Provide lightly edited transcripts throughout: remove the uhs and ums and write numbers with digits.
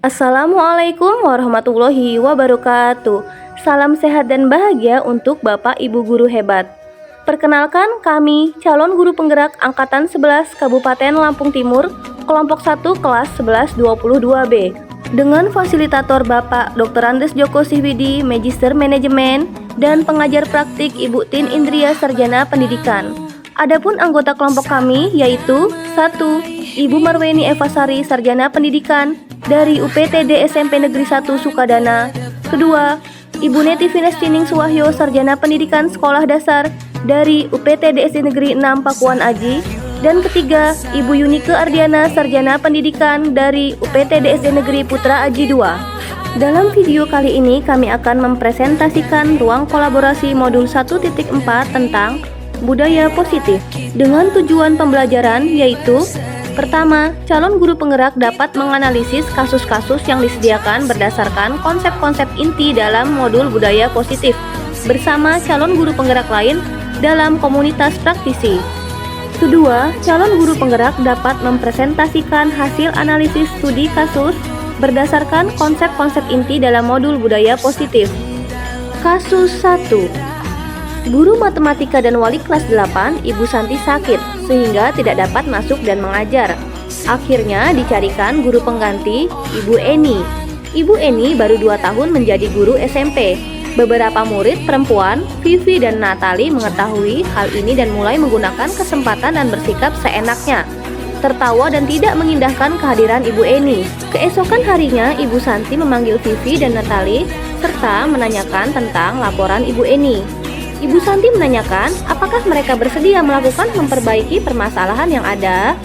Assalamualaikum warahmatullahi wabarakatuh. Salam sehat dan bahagia untuk Bapak Ibu guru hebat. Perkenalkan kami calon guru penggerak angkatan 11 Kabupaten Lampung Timur, kelompok 1 kelas 1122B. Dengan fasilitator Bapak Dr. Andes Joko Sihwidi, Magister Manajemen, dan pengajar praktik Ibu Tin Indria Sarjana Pendidikan. Adapun anggota kelompok kami yaitu 1. Ibu Marweni Evasari Sarjana Pendidikan dari UPTD SMP Negeri 1 Sukadana. Kedua, Ibu Neti Finestining Suwahyo Sarjana Pendidikan Sekolah Dasar dari UPTD SD Negeri 6 Pakuan Aji. Dan ketiga, Ibu Yunike Ardiana Sarjana Pendidikan dari UPTD SD Negeri Putra Aji 2. Dalam video kali ini kami akan mempresentasikan ruang kolaborasi modul 1.4 tentang budaya positif dengan tujuan pembelajaran yaitu: pertama, calon guru penggerak dapat menganalisis kasus-kasus yang disediakan berdasarkan konsep-konsep inti dalam modul budaya positif bersama calon guru penggerak lain dalam komunitas praktisi. Kedua, calon guru penggerak dapat mempresentasikan hasil analisis studi kasus berdasarkan konsep-konsep inti dalam modul budaya positif. Kasus 1. Guru matematika dan wali kelas 8, Ibu Santi sakit sehingga tidak dapat masuk dan mengajar. Akhirnya dicarikan guru pengganti, Ibu Eni. Ibu Eni baru 2 tahun menjadi guru SMP. Beberapa murid perempuan, Vivi dan Natali, mengetahui hal ini dan mulai menggunakan kesempatan dan bersikap seenaknya, tertawa dan tidak mengindahkan kehadiran Ibu Eni. Keesokan harinya, Ibu Santi memanggil Vivi dan Natali serta menanyakan tentang laporan Ibu Eni. Ibu Santi menanyakan apakah mereka bersedia melakukan memperbaiki permasalahan yang ada.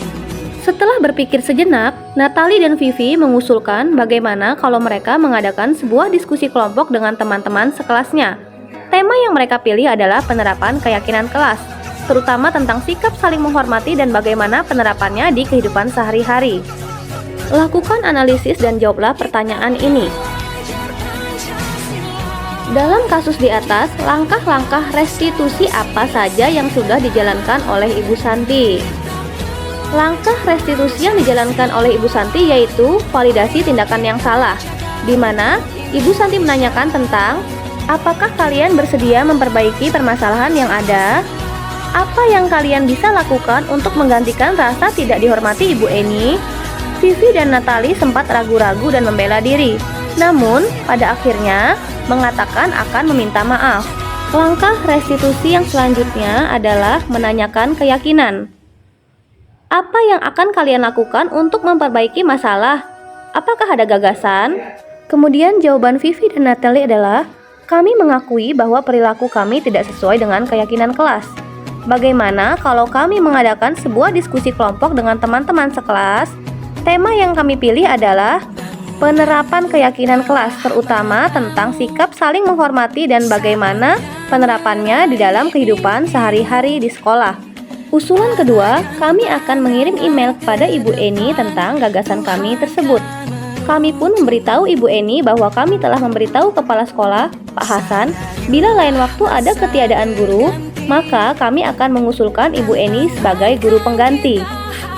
Setelah berpikir sejenak, Natali dan Vivi mengusulkan bagaimana kalau mereka mengadakan sebuah diskusi kelompok dengan teman-teman sekelasnya. Tema yang mereka pilih adalah penerapan keyakinan kelas, terutama tentang sikap saling menghormati dan bagaimana penerapannya di kehidupan sehari-hari. Lakukan analisis dan jawablah pertanyaan ini. Dalam kasus di atas, langkah-langkah restitusi apa saja yang sudah dijalankan oleh Ibu Santi? Langkah restitusi yang dijalankan oleh Ibu Santi yaitu validasi tindakan yang salah, di mana Ibu Santi menanyakan tentang apakah kalian bersedia memperbaiki permasalahan yang ada? Apa yang kalian bisa lakukan untuk menggantikan rasa tidak dihormati Ibu Eni? Vivi dan Natali sempat ragu-ragu dan membela diri, namun pada akhirnya mengatakan akan meminta maaf. Langkah restitusi yang selanjutnya adalah menanyakan keyakinan. Apa yang akan kalian lakukan untuk memperbaiki masalah? Apakah ada gagasan? Kemudian jawaban Vivi dan Natali adalah, kami mengakui bahwa perilaku kami tidak sesuai dengan keyakinan kelas. Bagaimana kalau kami mengadakan sebuah diskusi kelompok dengan teman-teman sekelas? Tema yang kami pilih adalah penerapan keyakinan kelas, terutama tentang sikap saling menghormati dan bagaimana penerapannya di dalam kehidupan sehari-hari di sekolah. Usulan kedua, kami akan mengirim email kepada Ibu Eni tentang gagasan kami tersebut. Kami pun memberitahu Ibu Eni bahwa kami telah memberitahu Kepala Sekolah, Pak Hasan, bila lain waktu ada ketiadaan guru, maka kami akan mengusulkan Ibu Eni sebagai guru pengganti.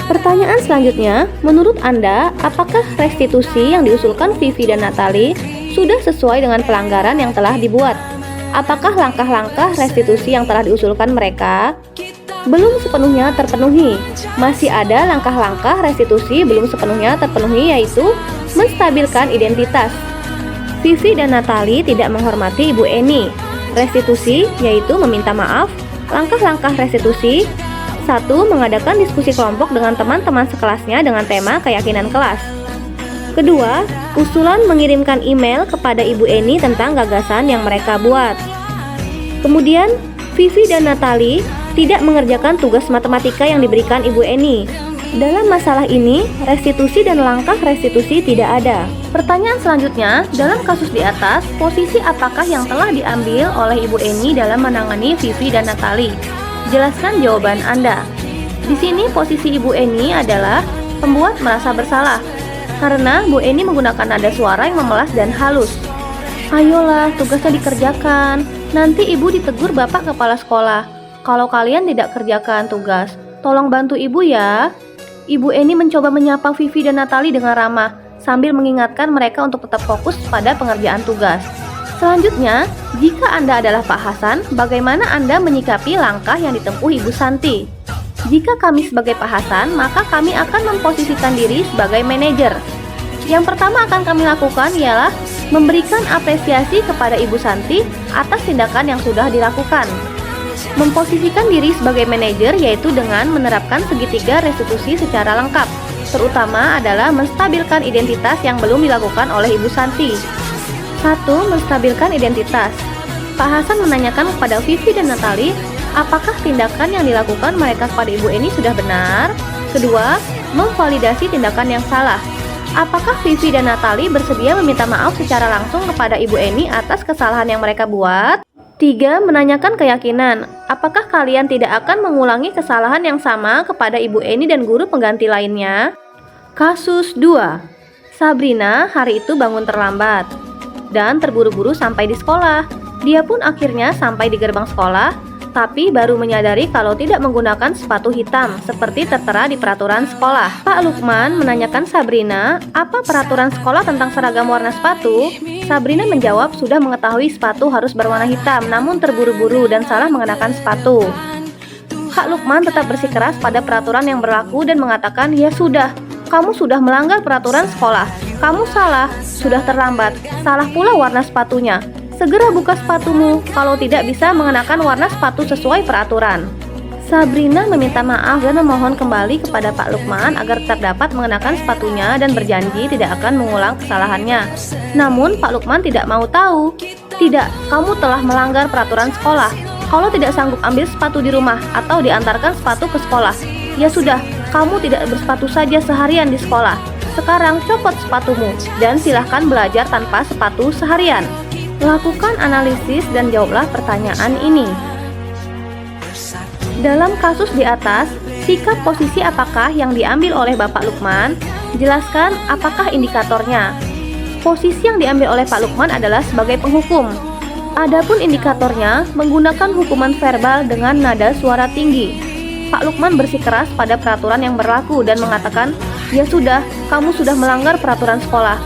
Pertanyaan selanjutnya, menurut Anda, apakah restitusi yang diusulkan Vivi dan Natali sudah sesuai dengan pelanggaran yang telah dibuat? Apakah langkah-langkah restitusi yang telah diusulkan mereka belum sepenuhnya terpenuhi? Masih ada langkah-langkah restitusi belum sepenuhnya terpenuhi, yaitu menstabilkan identitas. Vivi dan Natali tidak menghormati Ibu Eni. Restitusi yaitu meminta maaf. Langkah-langkah restitusi: 1. Mengadakan diskusi kelompok dengan teman-teman sekelasnya dengan tema keyakinan kelas. Kedua, usulan mengirimkan email kepada Ibu Eni tentang gagasan yang mereka buat. Kemudian, Vivi dan Natali tidak mengerjakan tugas matematika yang diberikan Ibu Eni. Dalam masalah ini, restitusi dan langkah restitusi tidak ada. Pertanyaan selanjutnya, dalam kasus di atas, posisi apakah yang telah diambil oleh Ibu Eni dalam menangani Vivi dan Natali? Jelaskan jawaban Anda. Di sini posisi Ibu Eni adalah pembuat merasa bersalah, karena Bu Eni menggunakan nada suara yang memelas dan halus. Ayolah, tugasnya dikerjakan. Nanti Ibu ditegur Bapak Kepala Sekolah. Kalau kalian tidak kerjakan tugas, tolong bantu Ibu ya. Ibu Eni mencoba menyapa Vivi dan Natali dengan ramah. sambil mengingatkan mereka untuk tetap fokus pada pengerjaan tugas. Selanjutnya, jika Anda adalah Pak Hasan, bagaimana Anda menyikapi langkah yang ditempuh Ibu Santi? Jika kami sebagai Pak Hasan, maka kami akan memposisikan diri sebagai manajer. Yang pertama akan kami lakukan ialah memberikan apresiasi kepada Ibu Santi atas tindakan yang sudah dilakukan. Memposisikan diri sebagai manajer yaitu dengan menerapkan segitiga restitusi secara lengkap, terutama adalah menstabilkan identitas yang belum dilakukan oleh Ibu Santi. 1. Menstabilkan identitas. Pak Hasan menanyakan kepada Vivi dan Natali, apakah tindakan yang dilakukan mereka kepada Ibu Eni sudah benar? Kedua, memvalidasi tindakan yang salah. Apakah Vivi dan Natali bersedia meminta maaf secara langsung kepada Ibu Eni atas kesalahan yang mereka buat? 3. Menanyakan keyakinan. Apakah kalian tidak akan mengulangi kesalahan yang sama kepada Ibu Eni dan guru pengganti lainnya? Kasus 2. Sabrina hari itu bangun terlambat dan terburu-buru sampai di sekolah. Dia pun akhirnya sampai di gerbang sekolah, tapi baru menyadari kalau tidak menggunakan sepatu hitam seperti tertera di peraturan sekolah. Pak Lukman menanyakan Sabrina, apa peraturan sekolah tentang seragam warna sepatu? Sabrina menjawab sudah mengetahui sepatu harus berwarna hitam, namun terburu-buru dan salah mengenakan sepatu. Pak Lukman tetap bersikeras pada peraturan yang berlaku dan mengatakan, ya sudah, kamu sudah melanggar peraturan sekolah. Kamu salah, sudah terlambat, salah pula warna sepatunya. Segera buka sepatumu, kalau tidak bisa mengenakan warna sepatu sesuai peraturan. Sabrina meminta maaf dan memohon kembali kepada Pak Lukman agar tetap dapat mengenakan sepatunya dan berjanji tidak akan mengulang kesalahannya. Namun Pak Lukman tidak mau tahu. Tidak, kamu telah melanggar peraturan sekolah. Kalau tidak sanggup ambil sepatu di rumah atau diantarkan sepatu ke sekolah, ya sudah, kamu tidak bersepatu saja seharian di sekolah. Sekarang copot sepatumu dan silahkan belajar tanpa sepatu seharian. Lakukan analisis dan jawablah pertanyaan ini. Dalam kasus di atas, sikap posisi apakah yang diambil oleh Bapak Lukman? Jelaskan apakah indikatornya. Posisi yang diambil oleh Pak Lukman adalah sebagai penghukum. Adapun indikatornya menggunakan hukuman verbal dengan nada suara tinggi. Pak Lukman bersikeras pada peraturan yang berlaku dan mengatakan, ya sudah, kamu sudah melanggar peraturan sekolah.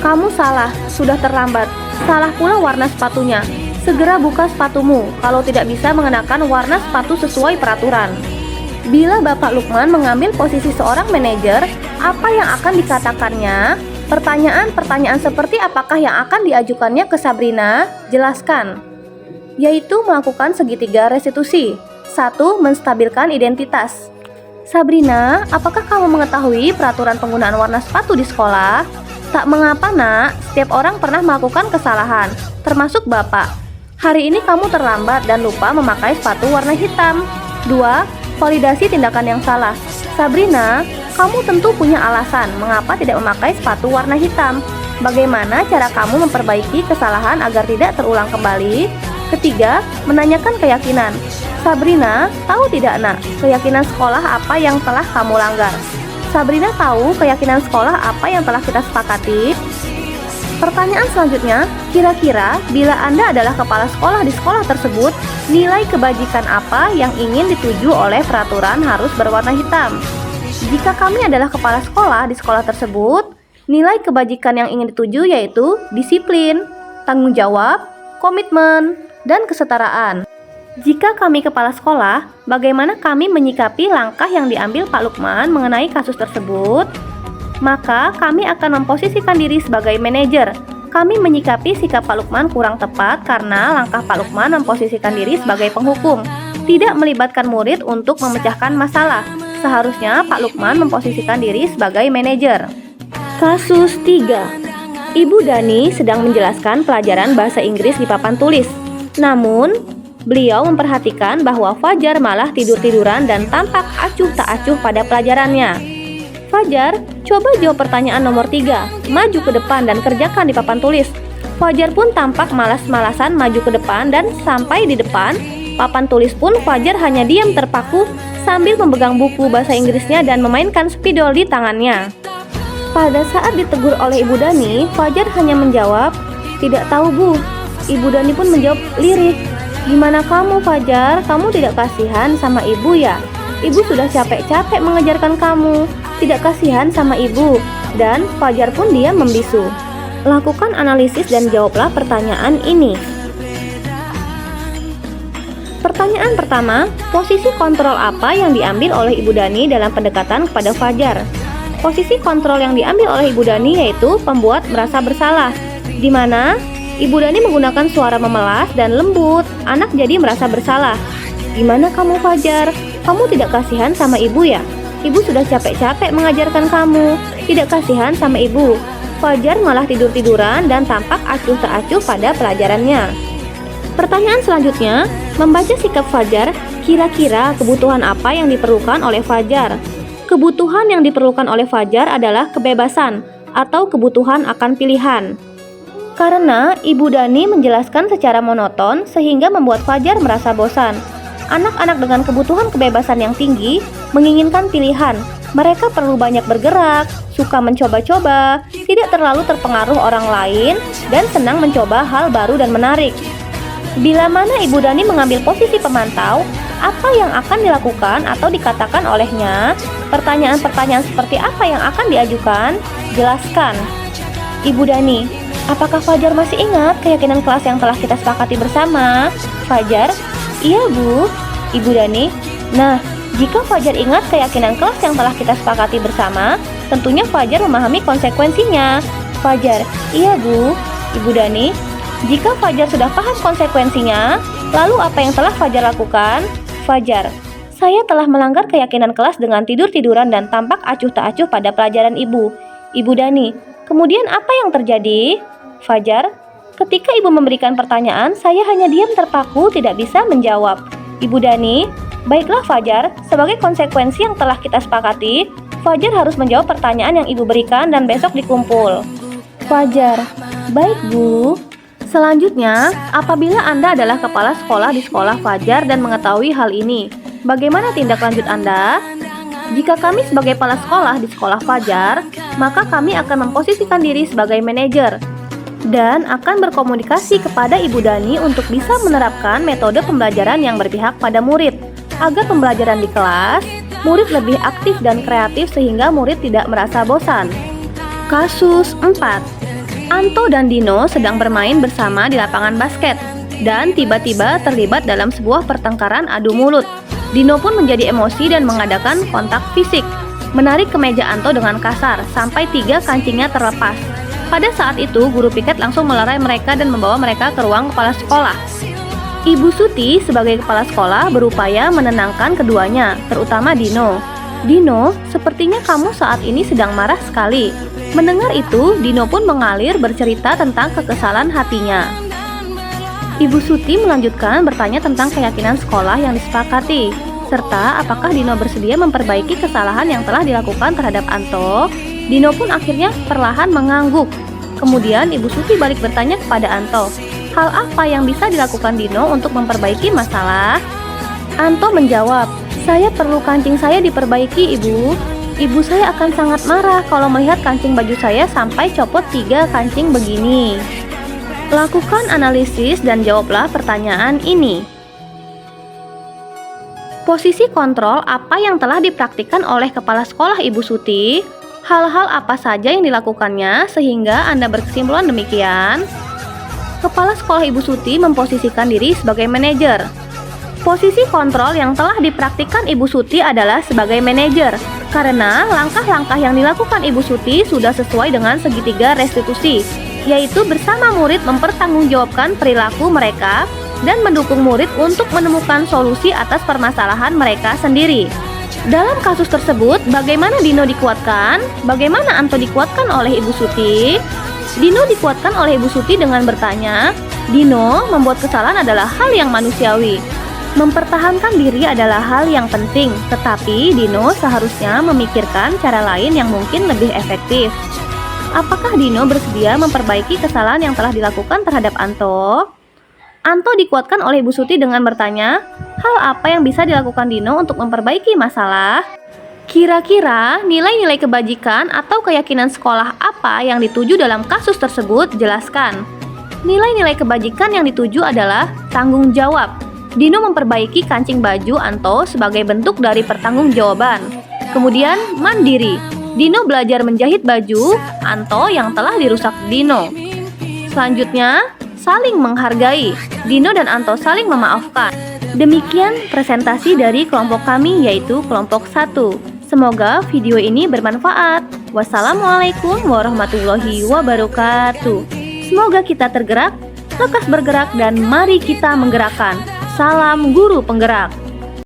Kamu salah, sudah terlambat. Salah pula warna sepatunya. Segera buka sepatumu, kalau tidak bisa mengenakan warna sepatu sesuai peraturan. Bila Bapak Lukman mengambil posisi seorang manajer, apa yang akan dikatakannya? Pertanyaan-pertanyaan seperti apakah yang akan diajukannya ke Sabrina? Jelaskan. Yaitu melakukan segitiga restitusi. 1. Menstabilkan identitas. Sabrina, apakah kamu mengetahui peraturan penggunaan warna sepatu di sekolah? Tak mengapa nak, setiap orang pernah melakukan kesalahan, termasuk Bapak. Hari ini kamu terlambat dan lupa memakai sepatu warna hitam. 2. Validasi tindakan yang salah. Sabrina, kamu tentu punya alasan mengapa tidak memakai sepatu warna hitam. Bagaimana cara kamu memperbaiki kesalahan agar tidak terulang kembali? Ketiga, menanyakan keyakinan. Sabrina, tahu tidak nak, keyakinan sekolah apa yang telah kamu langgar? Sabrina tahu keyakinan sekolah apa yang telah kita sepakati? Pertanyaan selanjutnya, kira-kira bila Anda adalah kepala sekolah di sekolah tersebut, nilai kebajikan apa yang ingin dituju oleh peraturan harus berwarna hitam? Jika kami adalah kepala sekolah di sekolah tersebut, nilai kebajikan yang ingin dituju yaitu disiplin, tanggung jawab, komitmen, dan kesetaraan. Jika kami kepala sekolah, bagaimana kami menyikapi langkah yang diambil Pak Lukman mengenai kasus tersebut? Maka kami akan memposisikan diri sebagai manajer. Kami menyikapi sikap Pak Lukman kurang tepat karena langkah Pak Lukman memposisikan diri sebagai penghukum, tidak melibatkan murid untuk memecahkan masalah. Seharusnya Pak Lukman memposisikan diri sebagai manajer. Kasus 3. Ibu Dani sedang menjelaskan pelajaran bahasa Inggris di papan tulis. Namun, beliau memperhatikan bahwa Fajar malah tidur-tiduran dan tampak acuh tak acuh pada pelajarannya. Fajar, coba jawab pertanyaan nomor 3. Maju ke depan dan kerjakan di papan tulis. Fajar pun tampak malas-malasan maju ke depan dan sampai di depan papan tulis pun Fajar hanya diam terpaku sambil memegang buku bahasa Inggrisnya dan memainkan spidol di tangannya. Pada saat ditegur oleh Ibu Dani, Fajar hanya menjawab, "Tidak tahu Bu." Ibu Dani pun menjawab lirih, "Gimana kamu Fajar? Kamu tidak kasihan sama Ibu ya? Ibu sudah capek-capek mengajarkan kamu. Tidak kasihan sama Ibu. dan Fajar pun diam membisu. Lakukan analisis dan jawablah pertanyaan ini. Pertanyaan pertama, posisi kontrol apa yang diambil oleh Ibu Dani dalam pendekatan kepada Fajar? Posisi kontrol yang diambil oleh Ibu Dani yaitu pembuat merasa bersalah, di mana Ibu Dani menggunakan suara memelas dan lembut. Anak jadi merasa bersalah. Gimana kamu Fajar? Kamu tidak kasihan sama ibu ya? Ibu sudah capek-capek mengajarkan kamu. Tidak kasihan sama ibu. Fajar malah tidur-tiduran dan tampak acuh tak acuh pada pelajarannya. Pertanyaan selanjutnya, membaca sikap Fajar, kira-kira kebutuhan apa yang diperlukan oleh Fajar? Kebutuhan yang diperlukan oleh Fajar adalah kebebasan atau kebutuhan akan pilihan. Karena Ibu Dani menjelaskan secara monoton sehingga membuat Fajar merasa bosan. Anak-anak dengan kebutuhan kebebasan yang tinggi menginginkan pilihan. Mereka perlu banyak bergerak, suka mencoba-coba, tidak terlalu terpengaruh orang lain, dan senang mencoba hal baru dan menarik. Bila mana Ibu Dani mengambil posisi pemantau, apa yang akan dilakukan atau dikatakan olehnya? Pertanyaan-pertanyaan seperti apa yang akan diajukan? Jelaskan. Ibu Dani, apakah Fajar masih ingat keyakinan kelas yang telah kita sepakati bersama? Fajar, iya Bu. Ibu Dani, nah, jika Fajar ingat keyakinan kelas yang telah kita sepakati bersama, tentunya Fajar memahami konsekuensinya. Fajar, iya Bu. Ibu Dani, jika Fajar sudah paham konsekuensinya, lalu apa yang telah Fajar lakukan? Fajar, saya telah melanggar keyakinan kelas dengan tidur-tiduran dan tampak acuh tak acuh pada pelajaran Ibu. Ibu Dani, kemudian apa yang terjadi? Fajar, ketika Ibu memberikan pertanyaan, saya hanya diam terpaku, tidak bisa menjawab. Ibu Dani, baiklah Fajar, sebagai konsekuensi yang telah kita sepakati, Fajar harus menjawab pertanyaan yang Ibu berikan dan besok dikumpul. Fajar, baik Bu. Selanjutnya, apabila Anda adalah kepala sekolah di sekolah Fajar dan mengetahui hal ini, bagaimana tindak lanjut Anda? Jika kami sebagai kepala sekolah di sekolah Fajar, maka kami akan memposisikan diri sebagai manajer dan akan berkomunikasi kepada Ibu Dani untuk bisa menerapkan metode pembelajaran yang berpihak pada murid, agar pembelajaran di kelas, murid lebih aktif dan kreatif sehingga murid tidak merasa bosan. Kasus 4. Anto dan Dino sedang bermain bersama di lapangan basket dan tiba-tiba terlibat dalam sebuah pertengkaran adu mulut. Dino pun menjadi emosi dan mengadakan kontak fisik, menarik kemeja Anto dengan kasar sampai 3 kancingnya terlepas. Pada saat itu, guru piket langsung melerai mereka dan membawa mereka ke ruang kepala sekolah. Ibu Suti sebagai kepala sekolah berupaya menenangkan keduanya, terutama Dino. Dino, sepertinya kamu saat ini sedang marah sekali. Mendengar itu, Dino pun mengalir bercerita tentang kekesalan hatinya. Ibu Suti melanjutkan bertanya tentang keyakinan sekolah yang disepakati, serta apakah Dino bersedia memperbaiki kesalahan yang telah dilakukan terhadap Anto. Dino pun akhirnya perlahan mengangguk. Kemudian Ibu Suti balik bertanya kepada Anto, hal apa yang bisa dilakukan Dino untuk memperbaiki masalah? Anto menjawab, saya perlu kancing saya diperbaiki Ibu. Ibu saya akan sangat marah kalau melihat kancing baju saya sampai copot 3 kancing begini. Lakukan analisis dan jawablah pertanyaan ini. Posisi kontrol apa yang telah dipraktikkan oleh kepala sekolah Ibu Suti? Hal-hal apa saja yang dilakukannya sehingga Anda berkesimpulan demikian? Kepala sekolah Ibu Suti memposisikan diri sebagai manajer. Posisi kontrol yang telah dipraktikkan Ibu Suti adalah sebagai manajer, karena langkah-langkah yang dilakukan Ibu Suti sudah sesuai dengan segitiga restitusi, yaitu bersama murid mempertanggungjawabkan perilaku mereka dan mendukung murid untuk menemukan solusi atas permasalahan mereka sendiri. Dalam kasus tersebut, bagaimana Dino dikuatkan? Bagaimana Anto dikuatkan oleh Ibu Suti? Dino dikuatkan oleh Ibu Suti dengan bertanya, Dino, membuat kesalahan adalah hal yang manusiawi. Mempertahankan diri adalah hal yang penting, tetapi Dino seharusnya memikirkan cara lain yang mungkin lebih efektif. Apakah Dino bersedia memperbaiki kesalahan yang telah dilakukan terhadap Anto? Anto dikuatkan oleh Ibu Suti dengan bertanya, hal apa yang bisa dilakukan Dino untuk memperbaiki masalah? Kira-kira nilai-nilai kebajikan atau keyakinan sekolah apa yang dituju dalam kasus tersebut? Jelaskan. Nilai-nilai kebajikan yang dituju adalah tanggung jawab. Dino memperbaiki kancing baju Anto sebagai bentuk dari pertanggungjawaban. Kemudian mandiri. Dino belajar menjahit baju Anto yang telah dirusak Dino. Selanjutnya, saling menghargai. Dino dan Anto saling memaafkan. Demikian presentasi dari kelompok kami, yaitu kelompok 1. Semoga video ini bermanfaat. Wassalamualaikum warahmatullahi wabarakatuh. Semoga kita tergerak, lekas bergerak, dan mari kita menggerakkan. Salam guru penggerak.